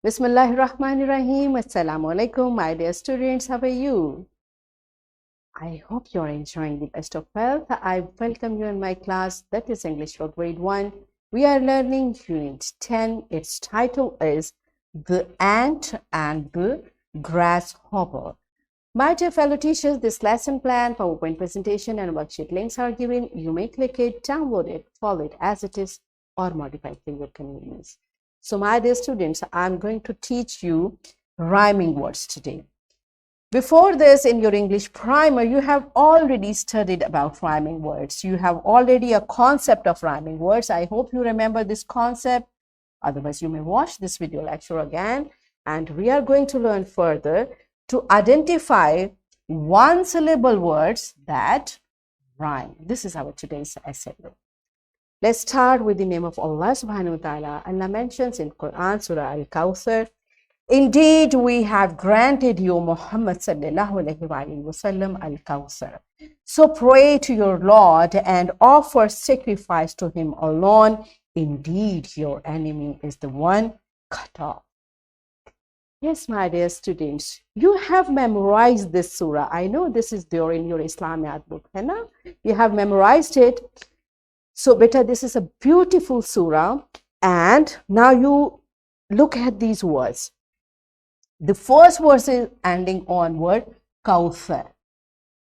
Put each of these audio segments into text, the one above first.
Bismillahirrahmanirrahim. Assalamu alaikum, my dear students. How are you? I hope you're enjoying the best of health. I welcome you in my class, that is English for grade 1. We are learning unit 10. Its title is The Ant and the Grasshopper. My dear fellow teachers, this lesson plan, PowerPoint presentation, and worksheet links are given. You may click it, download it, follow it as it is, or modify it for your convenience. So, my dear students, I'm going to teach you rhyming words today. Before this, in your English primer, you have already studied about rhyming words. You have already a concept of rhyming words. I hope you remember this concept. Otherwise, you may watch this video lecture again. And we are going to learn further to identify one-syllable words that rhyme. This is our today's essay. Let's start with the name of Allah subhanahu wa ta'ala. Allah mentions in Quran, Surah Al-Kawthar, indeed, we have granted you, Muhammad sallallahu alayhi wa sallam, Al-Kawthar. So pray to your Lord and offer sacrifice to him alone. Indeed, your enemy is the one cut off. Yes, my dear students, you have memorized this surah. I know this is there in your Islamiyat book. You have memorized it. So, beta, this is a beautiful surah. And now you look at these words. The first verse is ending on word Kawthar,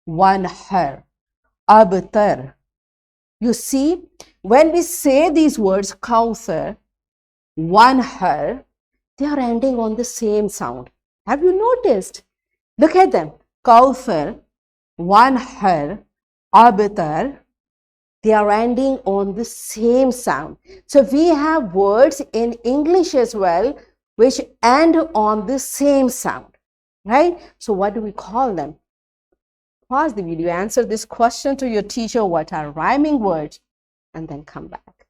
Wanhar, Abtar. You see, when we say these words Kawthar, Wanhar, they are ending on the same sound. Have you noticed? Look at them. Kawthar, Wanhar, Abtar. They are ending on the same sound. So we have words in English as well which end on the same sound, right? So what do we call them? Pause the video, answer this question to your teacher, what are rhyming words, and then come back.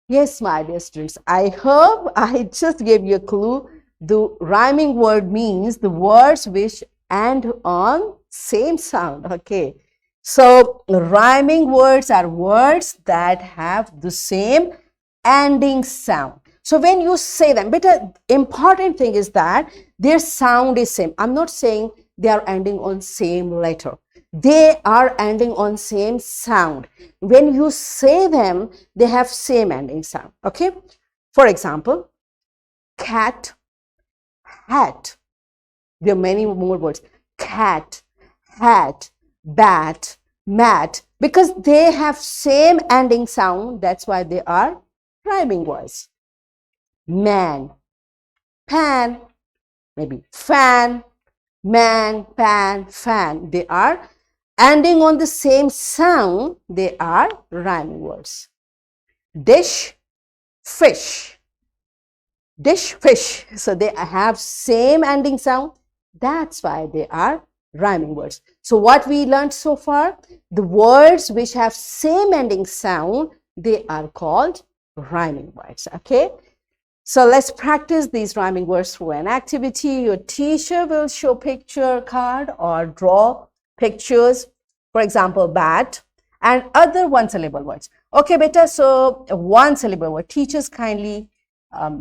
Yes, my dear students, I hope I just gave you a clue. The rhyming word means the words which end on same sound, okay? So rhyming words are words that have the same ending sound. So when you say them, but the important thing is that their sound is same. I'm not saying they are ending on same letter. They are ending on same sound. When you say them, they have same ending sound, okay? For example, cat, hat. There are many more words. Cat, hat, bat, mat, because they have same ending sound. That's why they are rhyming words. Man, pan, maybe fan, man, pan, fan. They are ending on the same sound. They are rhyming words. Dish, fish. Dish, fish. So they have same ending sound. That's why they are rhyming words. So what we learned so far, the words which have same ending sound, they are called rhyming words, okay? So let's practice these rhyming words through an activity. Your teacher will show picture card or draw pictures, for example, bat and other one-syllable words. Okay, beta, so one-syllable word. Teachers kindly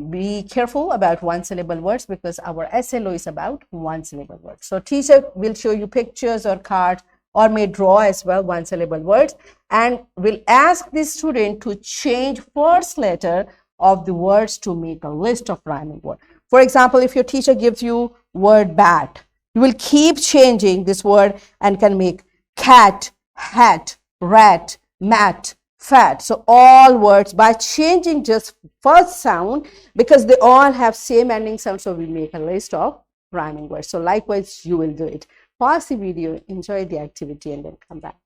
be careful about one-syllable words because our SLO is about one-syllable words. So teacher will show you pictures or cards or may draw as well one-syllable words and will ask the student to change first letter of the words to make a list of rhyming words. For example, if your teacher gives you word bat, you will keep changing this word and can make cat, hat, rat, mat, fat. So all words by changing just first sound because they all have same ending sound. So we make a list of rhyming words. So likewise, you will do it. Pause the video, enjoy the activity and then come back.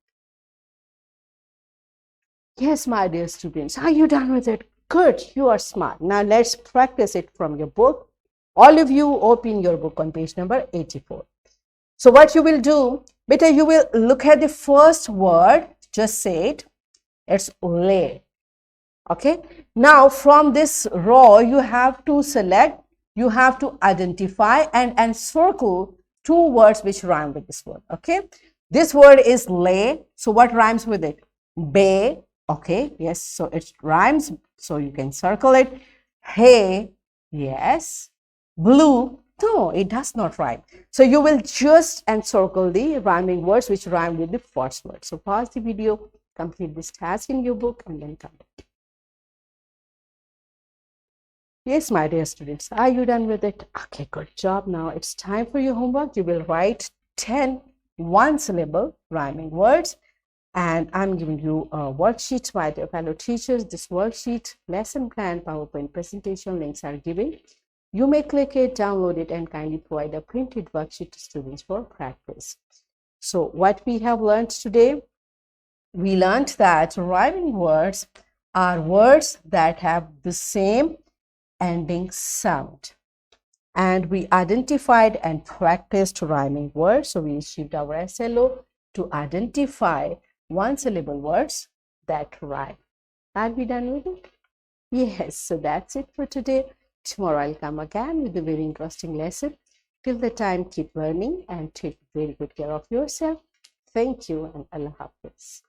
Yes, my dear students, are you done with it? Good, you are smart. Now let's practice it from your book. All of you open your book on page number 84. So what you will do, beta, you will look at the first word, just say it. It's lay. Okay. Now from this row, you have to select, you have to identify and circle two words which rhyme with this word. Okay. This word is lay. So what rhymes with it? Bay. Okay. Yes. So it rhymes. So you can circle it. Hey, yes. Blue, no, it does not rhyme. So you will just encircle the rhyming words which rhyme with the first word. So pause the video, complete this task in your book, and then come back. Yes, my dear students, are you done with it? Okay, good job. Now it's time for your homework. You will write 10 one-syllable rhyming words. And I'm giving you a worksheet, my dear fellow teachers. This worksheet, lesson plan, PowerPoint presentation links are given. You may click it, download it, and kindly provide a printed worksheet to students for practice. So what we have learned today, we learned that rhyming words are words that have the same ending sound. And we identified and practiced rhyming words. So we received our SLO to identify one-syllable words that rhyme. Are we done with it? Yes, so that's it for today. Tomorrow I'll come again with a very interesting lesson. Till the time, keep learning and take very good care of yourself. Thank you and Allah Hafiz.